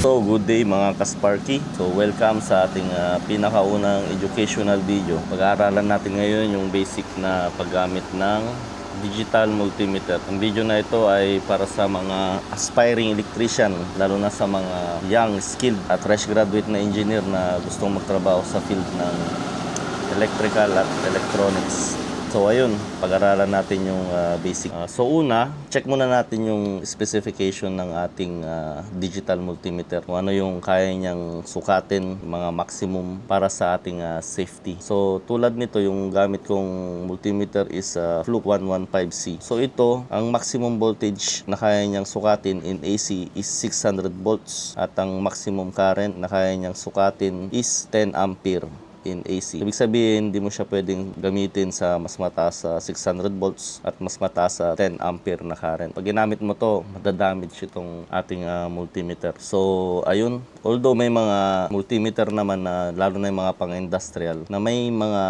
So, good day mga ka-Sparky. So, welcome sa ating pinakaunang educational video. Pag-aaralan natin ngayon yung basic na paggamit ng digital multimeter. Ang video na ito ay para sa mga aspiring electrician, lalo na sa mga young, skilled at fresh graduate na engineer na gustong magtrabaho sa field ng electrical at electronics. So ayun, pag-aralan natin yung basic. So una, check muna natin yung specification ng ating digital multimeter. Kung ano yung kaya niyang sukatin, mga maximum para sa ating safety. So tulad nito, yung gamit kong multimeter is Fluke 115C. So ito, ang maximum voltage na kaya niyang sukatin in AC is 600 volts. At ang maximum current na kaya niyang sukatin is 10 ampere in AC. Ibig sabihin, hindi mo siya pwedeng gamitin sa mas mataas sa 600 volts at mas mataas sa 10 ampere na current. Pag ginamit mo to, madadamage itong ating multimeter. So, ayun. Although may mga multimeter naman na lalo na yung mga pang-industrial na may mga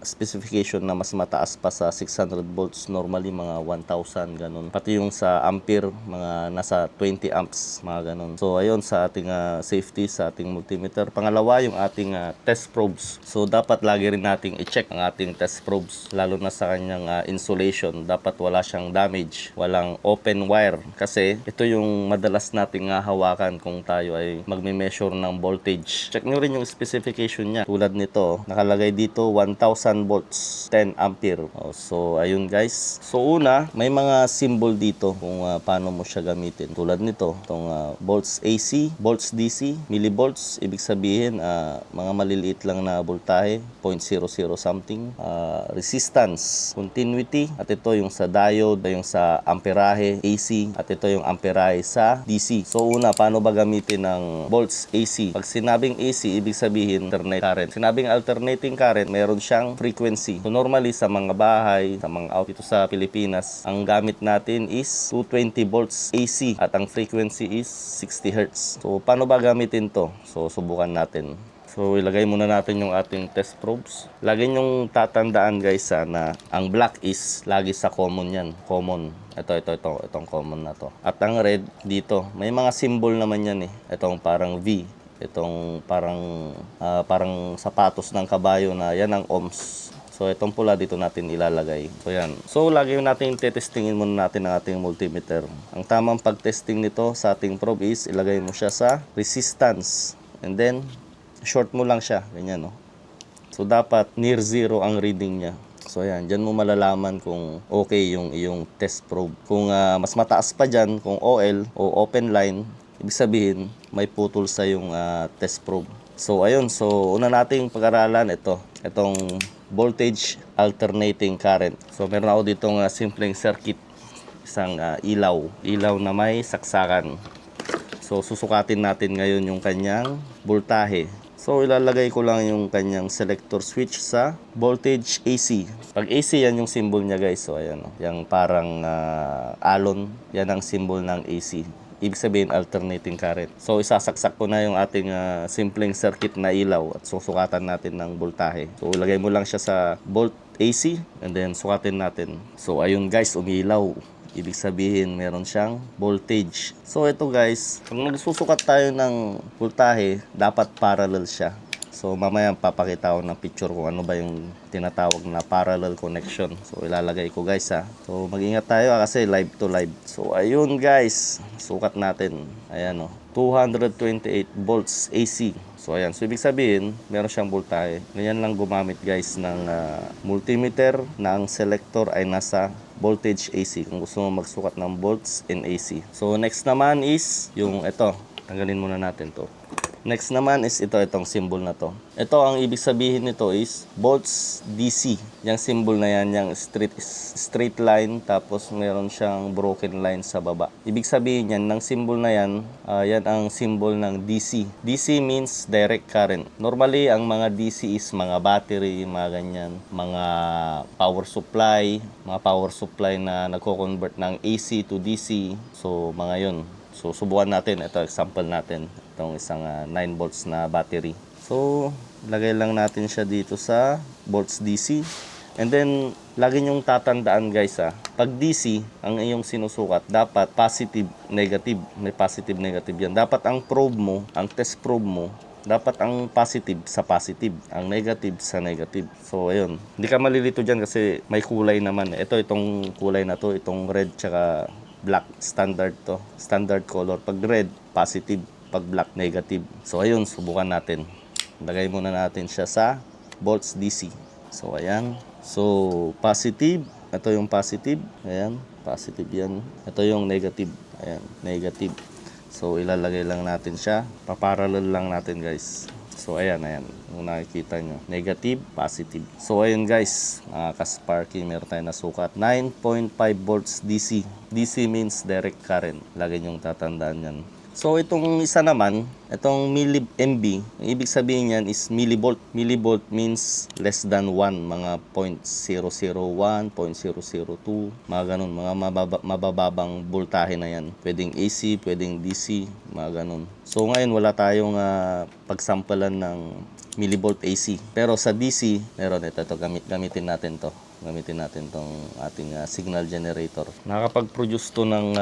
specification na mas mataas pa sa 600 volts, normally mga 1,000 ganun. Pati yung sa ampere, mga nasa 20 amps, mga ganun. So, ayun sa ating safety sa ating multimeter. Pangalawa, yung ating test probes. So, dapat lagi rin nating i-check ang ating test probes, lalo na sa kanyang insulation. Dapat wala siyang damage, walang open wire. Kasi ito yung madalas nating hawakan kung tayo ay magme-measure ng voltage. Check nyo rin yung specification niya. Tulad nito, nakalagay dito 1,000 volts, 10 ampere. So, ayun guys. So, una, may mga symbol dito kung paano mo siya gamitin. Tulad nito, itong volts AC, volts DC, millivolts. Ibig sabihin, mga maliliit lang na voltahe, 0.00 something, resistance, continuity, at ito yung sa diode, yung sa amperahe AC, at ito yung amperahe sa DC. So una, paano ba gamitin ng volts AC? Pag sinabing AC, ibig sabihin alternate current. Sinabing alternating current, meron siyang frequency. So normally sa mga bahay, sa mga out dito sa Pilipinas, ang gamit natin is 220 volts AC at ang frequency is 60 Hz. So paano ba gamitin to? So subukan natin. So, ilagay muna natin yung ating test probes. Lagi nyong tatandaan guys na ang black is lagi sa common yan. Common. Itong common na to. At ang red dito, may mga symbol naman yan eh. Itong parang V. Itong parang sapatos ng kabayo na yan ang ohms. So, itong pula dito natin ilalagay. So, yan. So, lagi natin testingin muna natin ang ating multimeter. Ang tamang pag-testing nito sa ating probe is ilagay mo siya sa resistance. And then, short mo lang siya, ganyan no. So dapat near zero ang reading niya. So ayan, diyan mo malalaman kung okay yung iyong test probe. Kung mas mataas pa diyan, kung OL o open line, ibig sabihin may putol sa yung test probe. So ayun, so una nating pag-aralan itong voltage alternating current. So meron ako ditong simpleng circuit, isang ilaw na may saksakan. So susukatin natin ngayon yung kanyang voltahe. So, ilalagay ko lang yung kanyang selector switch sa voltage AC. Pag AC, yan yung symbol niya guys. So, ayan. Yung parang alon, yan ang symbol ng AC. Ibig sabihin, alternating current. So, isasaksak ko na yung ating simpleng circuit na ilaw at susukatan natin ng voltahe. So, ilagay mo lang siya sa volt AC and then sukatin natin. So, ayun guys, umilaw. Ibig sabihin, meron siyang voltage. So, ito guys, kung nagsusukat tayo ng voltahe, dapat parallel siya. So, mamaya papakita ko ng picture kung ano ba yung tinatawag na parallel connection. So, ilalagay ko guys ha. So, mag-ingat tayo kasi live to live. So, ayun guys, sukat natin. Ayan o, 228 volts AC. So, ayan. So, ibig sabihin, meron siyang voltahe. Ganyan lang gumamit guys ng multimeter na ang selector ay nasa voltage AC kung gusto mo magsukat ng volts in AC. So, next naman is yung ito. Tanggalin muna natin to. Next naman is itong symbol na to. Ito, ang ibig sabihin nito is volts DC. Yung symbol na yan, yung straight line, tapos meron siyang broken line sa baba. Ibig sabihin yan, ng symbol na yan, yan ang symbol ng DC. DC means direct current. Normally, ang mga DC is mga battery, mga ganyan, mga power supply na nagko-convert ng AC to DC. So, mga yun. So, subukan natin. Ito, example natin. Itong isang 9 volts na battery. So, lagay lang natin siya dito sa volts DC. And then, lagi nyong tatandaan guys pag DC, ang iyong sinusukat, dapat positive, negative. May positive, negative yan. Dapat ang probe mo, ang test probe mo, dapat ang positive sa positive, ang negative sa negative. So, ayun. Hindi ka malilito dyan kasi may kulay naman. Ito, itong kulay na to, itong red tsaka black, standard to. Standard color. Pag red, positive. Pag black, negative. So, ayun, subukan natin. Lagay muna natin siya sa volts DC. So, ayan. So, positive. Ito yung positive. Ayan. Positive yan. Ito yung negative. Ayan. Negative. So, ilalagay lang natin siya. Paparallel lang natin, guys. So, ayan, ayan. Kung nakikita nyo. Negative, positive. So, ayun, guys. Kasparky, meron tayo nasukat. 9.5 volts DC. DC means direct current. Lagi nyong tatandaan yan. So, itong isa naman, itong milli-MB, ibig sabihin yan is millivolt. Millivolt means less than 1, mga 0.001, 0.002, mga ganun, mga mabababang voltahe na yan. Pwedeng AC, pwedeng DC, mga ganun. So, ngayon wala tayong pagsampalan ng millivolt AC. Pero sa DC, meron ito, gamitin natin to. Gamitin natin tong ating signal generator. Nakakapag-produce to ng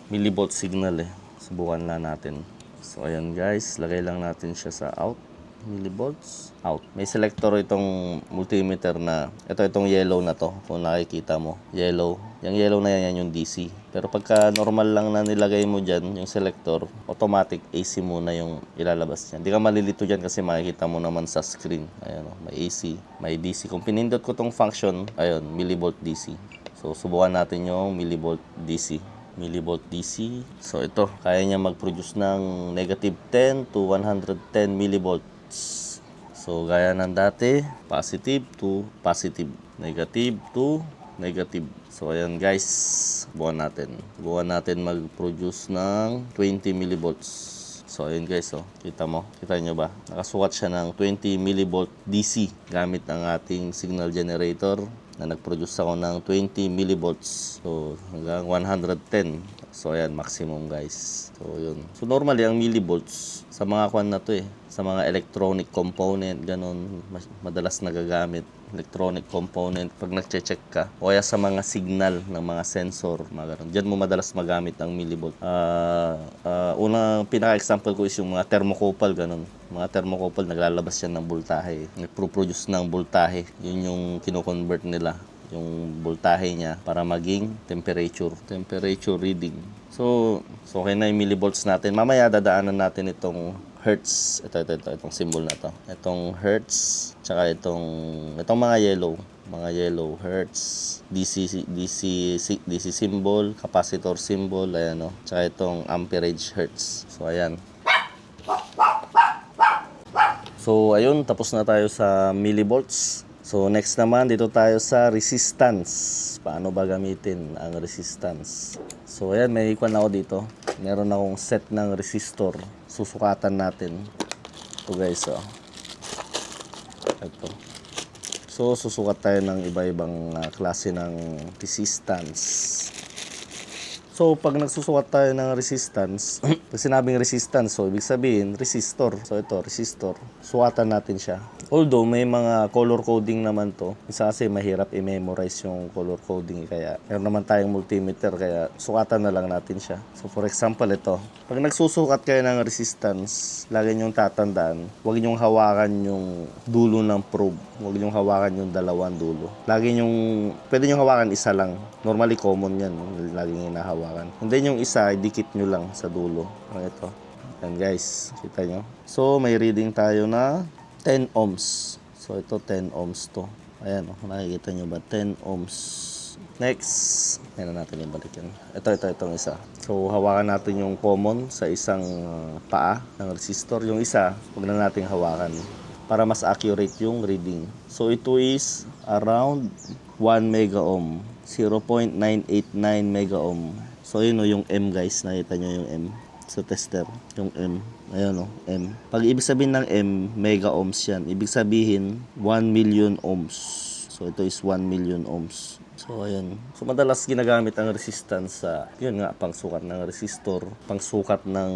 millivolt signal Subukan na natin. So, ayan guys. Lagay lang natin siya sa out. Millivolts. Out. May selector itong multimeter na. Itong yellow na to. Kung nakikita mo. Yellow. Yung yellow na yan yung DC. Pero pagka normal lang na nilagay mo dyan, yung selector, automatic AC muna yung ilalabas niya. Hindi ka malilito dyan kasi makikita mo naman sa screen. Ayan may AC, may DC. Kung pinindot ko tong function, ayun, millivolt DC. So, subukan natin yung millivolt DC. Millivolt DC. So ito, kaya niya mag-produce ng negative 10 to 110 millivolts. So gaya ng dati, positive to positive, negative to negative. So ayan guys, buwan natin. Buwan natin mag-produce ng 20 millivolts. So ayun guys, kita mo, kita nyo ba? Nakasukat siya ng 20 millivolt DC gamit ang ating signal generator na nag-produce ako ng 20 millivolts. So, hanggang 110. So, ayan, maximum guys. So, yun. So, normally, ang millivolts, sa mga kwan na to sa mga electronic component, ganun, madalas nagagamit. Electronic component, pag nagche-check ka, o kaya sa mga signal ng mga sensor, mga ganun. Diyan mo madalas magamit ang millivolt. Unang pinaka-example ko is yung mga thermocouple, ganun. Mga thermocouple, naglalabas yan ng voltahe. Nagpo-produce ng voltahe. Yun yung kino-convert nila. Yung voltahe niya para maging temperature reading. So okay na yung millivolts natin. Mamaya dadaanan natin itong hertz. Itong symbol na to. Itong hertz, tsaka itong mga yellow hertz, DC symbol, capacitor symbol, ayan tsaka itong amperage hertz. So ayan. So ayun, tapos na tayo sa millivolts. So next naman, dito tayo sa resistance. Paano ba gamitin ang resistance? So ayan, may ikwan ako dito. Meron akong set ng resistor. Susukatan natin. Ito guys, Ito. So susukat tayo ng iba-ibang klase ng resistance. So, pag nagsusukat tayo ng resistance, pag sinabing resistance, so ibig sabihin, resistor. So, ito, resistor. Sukatan natin siya. Although, may mga color coding naman to. Isa kasi mahirap i-memorize yung color coding. Kaya, meron naman tayong multimeter. Kaya, sukatan na lang natin siya. So, for example, ito. Pag nagsusukat kayo ng resistance, lagi nyong tatandaan, huwag nyong hawakan yung dulo ng probe. Huwag nyong hawakan yung dalawang dulo. Pwede nyong hawakan isa lang. Normally, common yan. Laging hinahawakan. And then yung isa, dikit nyo lang sa dulo. Ito. Yan guys, kita nyo. So, may reading tayo na 10 ohms. So, ito 10 ohms to. Ayan, nakikita nyo ba? 10 ohms. Next, ayan na natin yung balik yan. Itong isa. So, hawakan natin yung common sa isang paa ng resistor. Yung isa, huwag na natin hawakan para mas accurate yung reading. So, ito is around 1 mega ohm. 0.989 mega ohm. So, yun yung M guys. Nakita nyo yung M sa tester. Yung M. Ayan M. Pag ibig sabihin ng M, mega ohms yan. Ibig sabihin, 1 million ohms. So, ito is 1 million ohms. So, ayan. So, madalas ginagamit ang resistance sa, yun nga, pangsukat ng resistor, pangsukat ng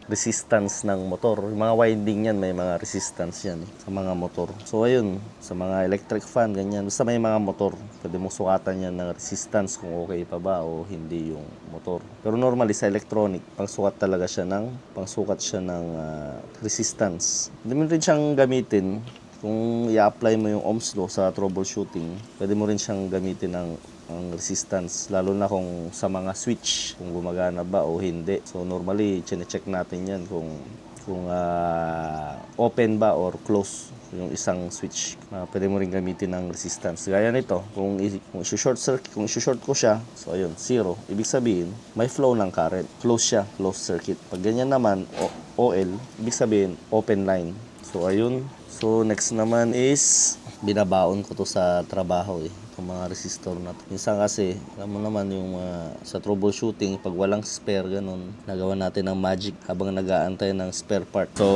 resistance ng motor. Yung mga winding yan, may mga resistance yan sa mga motor. So, ayun, sa mga electric fan, ganyan. Basta may mga motor, pwede mong sukatan yan ng resistance kung okay pa ba o hindi yung motor. Pero normally sa electronic, pangsukat talaga siya ng resistance. Hindi mo rin siyang gamitin kung i-apply mo yung ohms law sa troubleshooting, pwede mo rin siyang gamitin ang resistance, lalo na kung sa mga switch, kung gumagana ba o hindi. So normally, chine-check natin yan kung open ba or close yung isang switch. Pwede mo rin gamitin ng resistance. Gaya nito, kung i-short ko siya, so ayun, 0. Ibig sabihin, may flow ng current. Close siya, closed circuit. Pag ganyan naman, OL, ibig sabihin, open line. So ayun. So next naman is binabaon ko to sa trabaho itong mga resistor na to. Minsan kasi, alam mo naman yung sa troubleshooting, pag walang spare ganun, nagawa natin ng magic habang nag-aantay ng spare part. So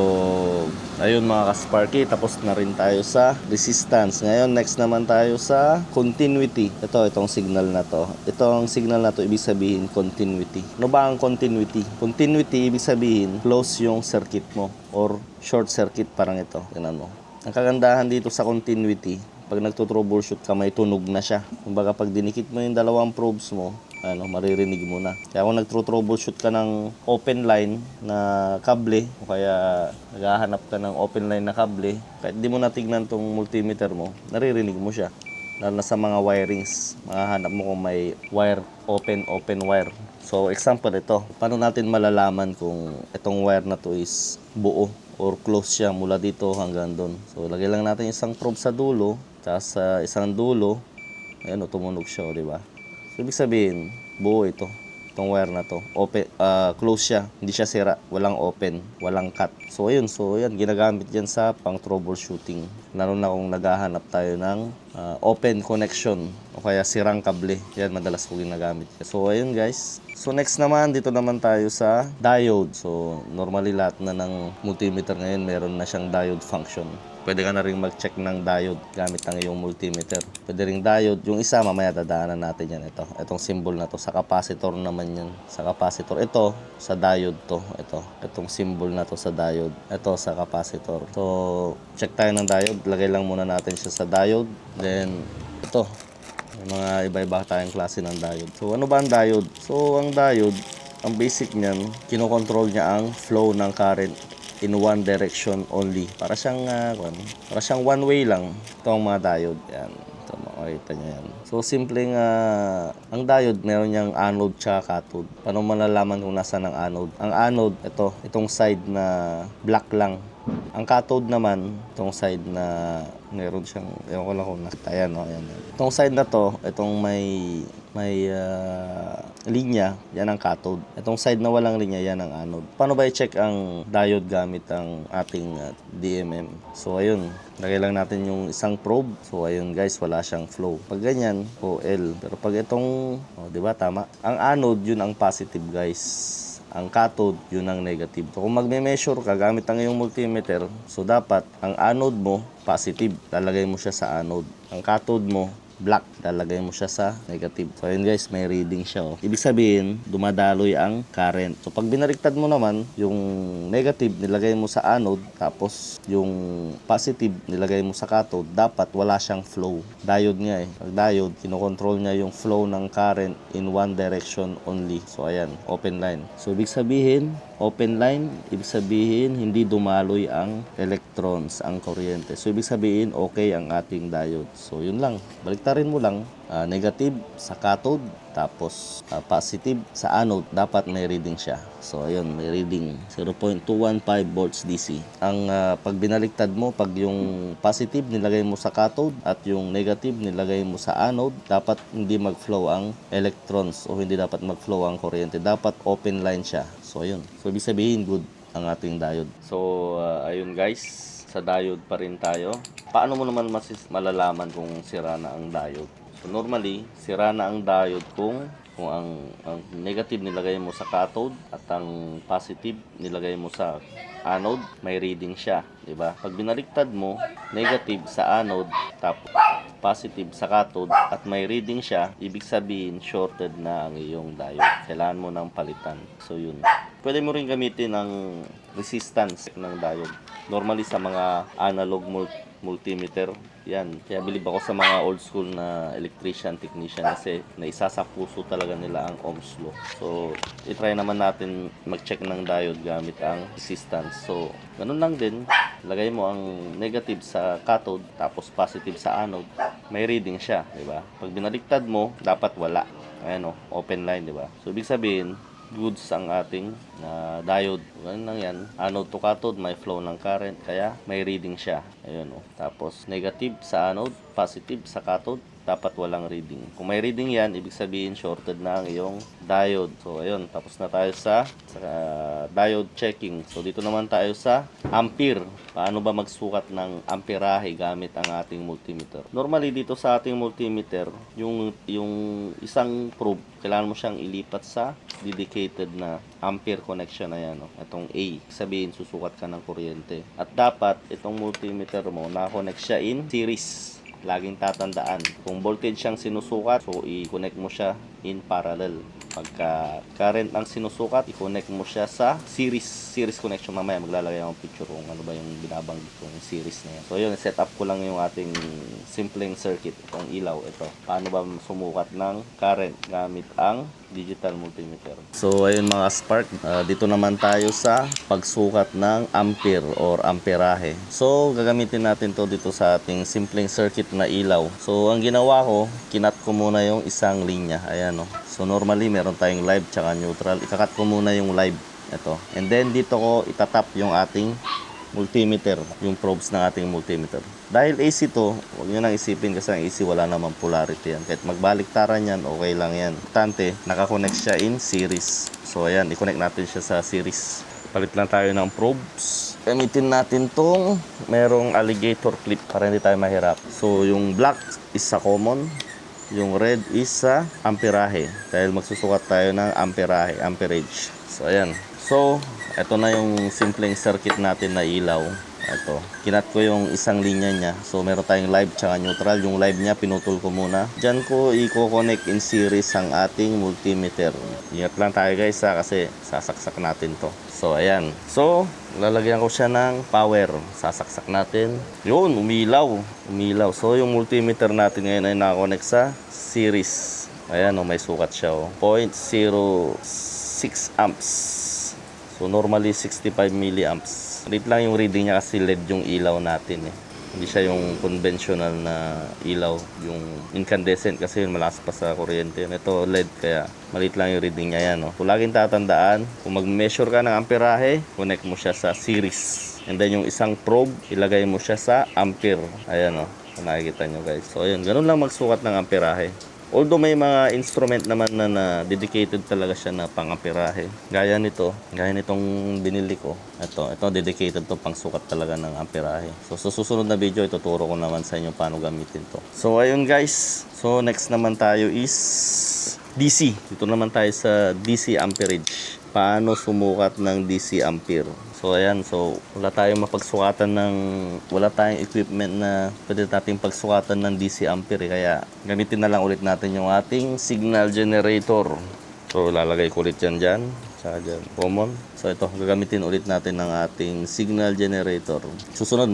ayun mga ka-Sparky, tapos na rin tayo sa resistance. Ngayon next naman tayo sa continuity. Itong signal na to. Itong signal na to, ibig sabihin continuity. Ano ba ang continuity? Continuity, ibig sabihin close yung circuit mo or short circuit, parang ito. Tingnan mo. Ang kagandahan dito sa continuity, pag nagto-troubleshoot ka, may tunog na siya. Kumbaga pag dinikit mo yung dalawang probes mo, maririnig mo na. Kaya kung nagtro-troubleshoot ka ng open line na kable, o kaya naghahanap ka ng open line na kable, kahit di mo natignan tong multimeter mo, naririnig mo siya. Lalo na sa mga wirings, mahahanap mo kung may wire, open wire. So example ito, paano natin malalaman kung itong wire na to is buo or close siya mula dito hanggang doon. So lagay lang natin isang probe sa dulo, tsaka sa isang dulo, ayan tumunog siya, di ba? So ibig sabihin, buo ito. Itong wire na to, open, close siya, hindi siya sira, walang open, walang cut. So ayun, ginagamit yan sa pang troubleshooting. Lalo na kung naghahanap tayo ng open connection o kaya sirang kable, yan madalas ko ginagamit. So ayun guys. So next naman, dito naman tayo sa diode. So normally lahat na ng multimeter ngayon meron na siyang diode function. Pwede ka na rin mag-check ng diode gamit ang iyong multimeter. Pwede ring diode. Yung isa, mamaya dadaanan natin yan. Itong symbol na to. Sa capacitor naman yan. Sa capacitor. Ito, sa diode to. Itong symbol na to sa diode. Ito, sa capacitor. So, check tayo ng diode. Lagay lang muna natin siya sa diode. Then, ito. May mga iba-iba tayong klase ng diode. So, ano ba ang diode? So, ang diode, ang basic niyan, kinokontrol niya ang flow ng current in one direction only. Para siyang one way lang itong mga diode. Yan. Ito, makikita niyo yan. So, simpleng ang diode, meron niyang anode tsaka cathode. Paano malalaman kung nasaan ang anode? Ang anode, itong side na black lang. Ang cathode naman, itong side na meron siyang, ewan ko lang kung nakita yan, no? Ayan. Itong side na to, itong may linya, yan ang cathode. Itong side na walang linya, yan ang anode. Paano ba i-check ang diode gamit ang ating DMM? So, ayun. Lagay lang natin yung isang probe. So, ayun guys, wala siyang flow. Pag ganyan, OL. Pero pag itong, di ba, tama? Ang anode, yun ang positive guys. Ang cathode, yun ang negative. So, kung magme-measure ka gamit ang iyong multimeter, so dapat ang anode mo, positive. Lalagay mo siya sa anode. Ang cathode mo, black. Lalagay mo siya sa negative. So, ayun guys, may reading siya. Ibig sabihin, dumadaloy ang current. So, pag binaliktad mo naman, yung negative, nilagay mo sa anode, tapos yung positive, nilagay mo sa cathode, dapat wala siyang flow. Diode nga eh. Pag diode, kinokontrol niya yung flow ng current in one direction only. So, ayan, open line. So, ibig sabihin, open line, ibig sabihin, hindi dumaloy ang electrons, ang kuryente. So, ibig sabihin, okay ang ating diode. So, yun lang. Baliktarin mo lang, negative sa cathode, tapos positive sa anode, dapat may reading siya. So, ayun, may reading 0.215 volts DC. Ang pag binaliktad mo, pag yung positive nilagay mo sa cathode at yung negative nilagay mo sa anode, dapat hindi mag-flow ang electrons o hindi dapat mag-flow ang kuryente. Dapat open line siya. So, ayun. So, ibig sabihin, good ang ating diode. So, ayun guys, sa diode pa rin tayo. Paano mo naman malalaman kung sira na ang diode? So normally, sira na ang diode kung ang negative nilagay mo sa cathode at ang positive nilagay mo sa anode, may reading siya, di ba? Pag binaliktad mo, negative sa anode, tapos positive sa cathode at may reading siya, ibig sabihin shorted na ang iyong diode. Kailangan mo ng palitan. So yun. Pwede mo rin gamitin ang resistance ng diode. Normally sa mga analog multimeter, yan. Kaya bilib ako sa mga old school na electrician, technician kasi naisa sa puso talaga nila ang Ohm's law. So, itry naman natin mag-check ng diode gamit ang resistance. So, ganun lang din. Lagay mo ang negative sa cathode tapos positive sa anode. May reading siya, di ba? Pag binaliktad mo, dapat wala. Ayan o, open line, di ba? So, ibig sabihin, goods ang ating diode. Ganun lang yan. Anode to cathode, may flow ng current, kaya may reading siya. Ayun o. Tapos, negative sa anode, positive sa cathode, dapat walang reading. Kung may reading yan, ibig sabihin shorted na ang iyong diode. So, ayun. Tapos na tayo sa diode checking. So, dito naman tayo sa ampere. Paano ba magsukat ng amperahe gamit ang ating multimeter? Normally, dito sa ating multimeter, yung isang probe, kailangan mo siyang ilipat sa dedicated na ampere connection na yan. Itong A. Sabihin, susukat ka ng kuryente. At dapat, itong multimeter mo, nakakonect siya in series. Laging tatandaan. Kung voltage siyang sinusukat, so i-connect mo siya in parallel. Pagka current ang sinusukat, i-connect mo siya sa series connection. Mamaya maglalagay akong picture kung ano ba yung binabanggit kong series na yan. So yun, set up ko lang yung ating simpleng circuit. Itong ilaw, ito. Paano ba sumukat ng current gamit ang digital multimeter. So ayun mga spark, dito naman tayo sa pagsukat ng ampere or amperahe. So gagamitin natin to dito sa ating simpleng circuit na ilaw. So ang ginawa ko, kinat ko muna yung isang linya. Ayan o. So normally meron tayong live tsaka neutral. Ikakat ko muna yung live. Ito. And then dito ko itatap yung ating multimeter, yung probes ng ating multimeter. Dahil AC to, huwag nyo nang isipin kasi ang AC wala namang polarity yan. Kahit magbaliktaran yan, okay lang yan. Importante, nakakonect siya in series. So ayan, i-connect natin siya sa series. Palit lang tayo ng probes. Gamitin natin tong merong alligator clip para hindi tayo mahirap. So yung black is sa common, yung red is sa amperahe. Dahil magsusukat tayo ng amperahe, amperage. So ayan. So, ito na yung simpleng circuit natin na ilaw. Ito. Kinat ko yung isang linya niya. So, meron tayong live tsaka neutral. Yung live niya, pinutol ko muna. Diyan ko i-connect in series ang ating multimeter. Ingat lang tayo guys kasi sasaksak natin to. So, ayan. So, lalagyan ko siya ng power. Sasaksak natin. Yun, umilaw. Umilaw. So, yung multimeter natin ngayon ay nakakonect sa series. Ayan, may sukat siya. 0.06 amps. So normally 65 milliamps. Dito lang yung reading niya kasi LED yung ilaw natin eh. Hindi siya yung conventional na ilaw, yung incandescent kasi yun malakas pa sa kuryente. Ito LED kaya maliit lang yung reading niya yan. So laging tatandaan, kung mag-measure ka ng amperahe, connect mo siya sa series. And then yung isang probe, ilagay mo siya sa ampere. Ayan kung nakikita nyo guys. So ayun, ganun lang magsukat ng amperahe. Although may mga instrument naman na dedicated talaga siya na pang-amperahe. Gaya nitong binili ko. Ito dedicated to pang sukat talaga ng amperahe. So sa susunod na video, ituturo ko naman sa inyo paano gamitin to. So ayun guys. So next naman tayo is DC. Dito naman tayo sa DC amperage. Paano sumukat ng DC ampere. So ayan, so wala tayong wala tayong equipment na pwede nating pagsukatan ng DC ampere kaya gamitin na lang ulit natin yung ating signal generator. So lalagay ko ulit yan dyan, tsaka dyan, common. So ito, gagamitin ulit natin ng ating signal generator. Susunod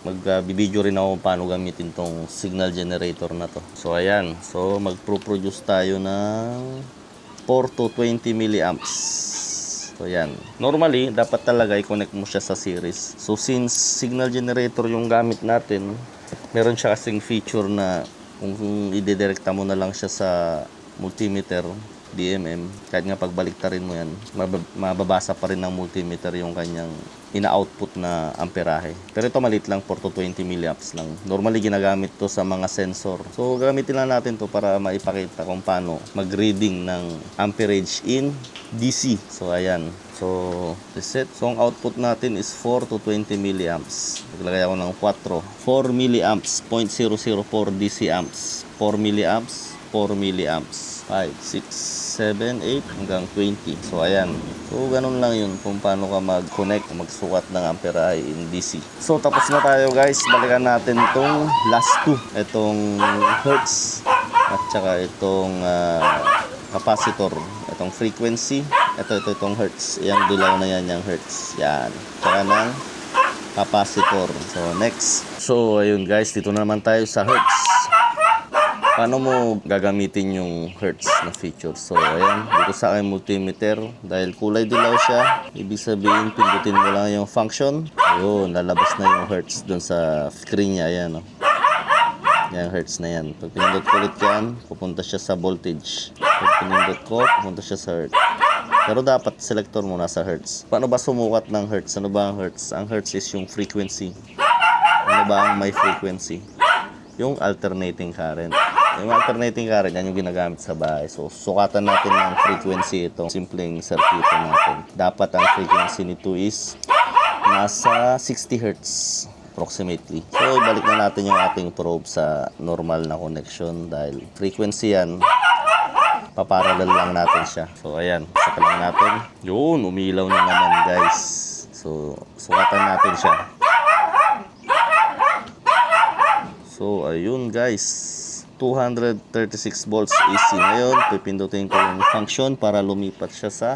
magbibideo rin ako paano gamitin tong signal generator na to. So ayan, so magpo-produce tayo ng 4 to 20 milliamps. So yan. Normally, dapat talaga i-connect mo siya sa series. So since signal generator yung gamit natin, meron siya kasing feature na kung ide-directa mo na lang siya sa multimeter, DMM, kahit nga pagbaliktarin mo yan, mababasa pa rin ng multimeter yung kanyang ina-output na amperahe. Pero ito maliit lang, 4 to 20 milliamps lang. Normally ginagamit to sa mga sensor. So gamitin lang natin to para maipakita kung paano mag-reading ng amperage in DC. So ayan. So reset. So ang output natin is 4 to 20 milliamps. Naglagay ako ng 4. 4 milliamps, 0.004 DC amps. 4 milliamps, 4 milliamps. 5, 6, 7, 8 hanggang 20. So ayan. So ganun lang yun kung paano ka mag-connect, magsukat ng ampere in DC. So tapos na tayo guys. Balikan natin itong last two. Itong hertz at saka itong capacitor. Itong frequency. Itong hertz. Yung dilaw na yan, yung hertz. Yan. Tsaka ng capacitor. So next. So ayun guys, dito naman tayo sa hertz. Paano mo gagamitin yung hertz na feature? So ayan, dito sa aking multimeter, dahil kulay dilaw siya, ibig sabihin pindutin mo lang yung function. Ayun, lalabas na yung hertz dun sa screen niya. Ayan, oh. Yan, hertz na yan. Pag pinindot ko ulit yan, pupunta siya sa voltage. Pag pinindot ko, pupunta siya sa hertz. Pero dapat selector mo nasa hertz. Paano ba sumukat ng hertz? Ano ba ang hertz? Ang hertz is yung frequency. Ano ba ang may frequency? Yung alternating current. Yung alternating current, yan yung ginagamit sa bahay. So, sukatan natin ng frequency itong simpleng circuit natin. Dapat ang frequency nito is nasa 60 Hz approximately. So, ibalik na natin yung ating probe sa normal na connection dahil frequency yan. Paparallel lang natin siya. So, ayan. Saka lang natin. Yun, umilaw na naman guys. So, sukatan natin siya. So, ayun guys. 236 volts AC. Ngayon, pipindutin ko yung function para lumipat siya sa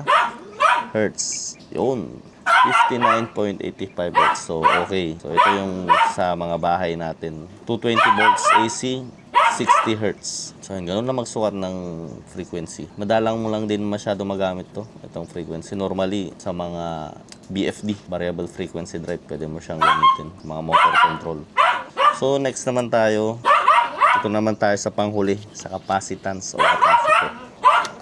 hertz. Yun. 59.85 volts. So, okay. So, ito yung sa mga bahay natin. 220 volts AC, 60 hertz. So, ganun na magsukat ng frequency. Madalang mo lang din masyado magamit to. Itong frequency. Normally, sa mga BFD, variable frequency drive, pwede mo siyang gamitin. Mga motor control. So, next naman tayo. Ito naman tayo sa panghuli, sa capacitance o capacitor.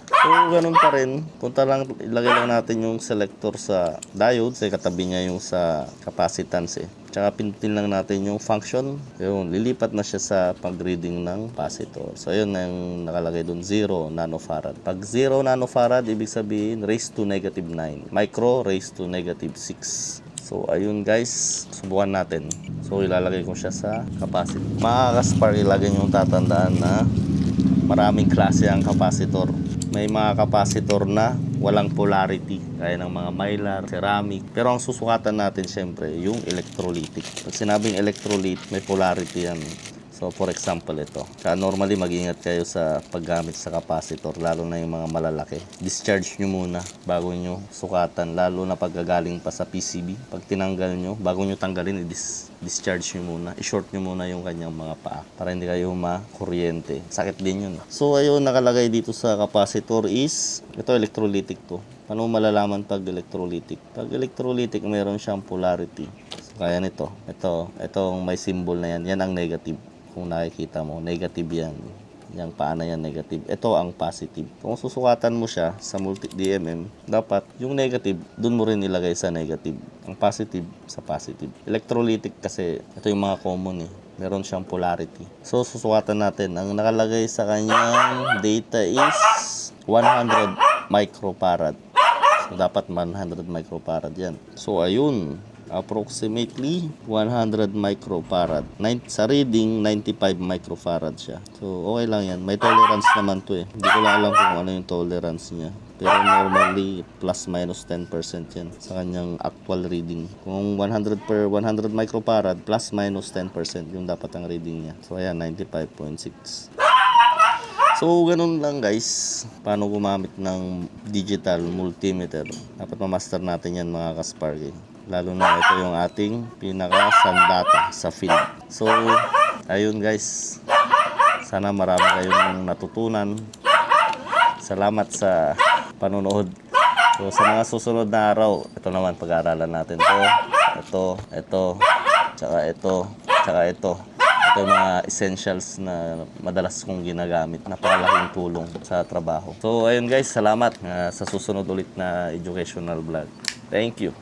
So, ganun pa rin. Punta lang, ilagay lang natin yung selector sa diode. Kasi katabi niya yung sa capacitance eh. Tsaka pindutin lang natin yung function. Yun, lilipat na siya sa pag-reading ng capacitor. So, yun na yung nakalagay dun, 0 nanofarad. Pag 0 nanofarad, ibig sabihin, raised to negative 9. Micro, raised to negative 6. So, ayun guys, subukan natin. So, ilalagay ko siya sa capacitor. Mga Kaspar, ilagay yung tatandaan na maraming klase ang capacitor. May mga capacitor na walang polarity, kaya ng mga mylar, ceramic. Pero ang susukatan natin syempre, yung electrolytic. Pag sinabing electrolyte, may polarity yan. So, for example, ito. Kaya normally, mag-ingat kayo sa paggamit sa capacitor, lalo na yung mga malalaki. Discharge nyo muna bago nyo sukatan, lalo na pagkagaling pa sa PCB. Pag tinanggal nyo, bago nyo tanggalin, discharge nyo muna. I-short nyo muna yung kanyang mga paa para hindi kayo makuryente. Sakit din yun. So, ayun, nakalagay dito sa capacitor is, ito, electrolytic to. Paano malalaman pag electrolytic? Pag electrolytic, mayroon siyang polarity. So, kaya nito. Itong may symbol na yan. Yan ang negative. Kung nakikita mo, negative yan. Yung paa na yan, negative. Ito ang positive. Kung susukatan mo siya sa multi-DMM, dapat yung negative, dun mo rin ilagay sa negative. Ang positive, sa positive. Electrolytic kasi, ito yung mga common eh. Meron siyang polarity. So, susukatan natin. Ang nakalagay sa kanyang data is 100 microfarad. So, dapat 100 microfarad yan. So, ayun. Approximately 100 microfarad. Sa reading, 95 microfarad siya. So, okay lang yan. May tolerance naman to eh. Hindi ko lang alam kung ano yung tolerance niya. Pero normally, plus minus 10% yan sa kanyang actual reading. Kung 100 per 100 microfarad, plus minus 10% yung dapat ang reading niya. So, ayan, 95.6. So, ganun lang guys. Paano gumamit ng digital multimeter. Dapat ma-master natin yan mga Kaspar. Lalo na ito yung ating pinaka-sandata sa field. So, ayun guys. Sana marami kayong natutunan. Salamat sa panonood. So, sa mga susunod na araw, ito naman pag-aaralan natin to. Ito, tsaka ito. Ito yung mga essentials na madalas kong ginagamit. Napakalaking tulong sa trabaho. So, ayun guys. Salamat sa susunod ulit na educational vlog. Thank you.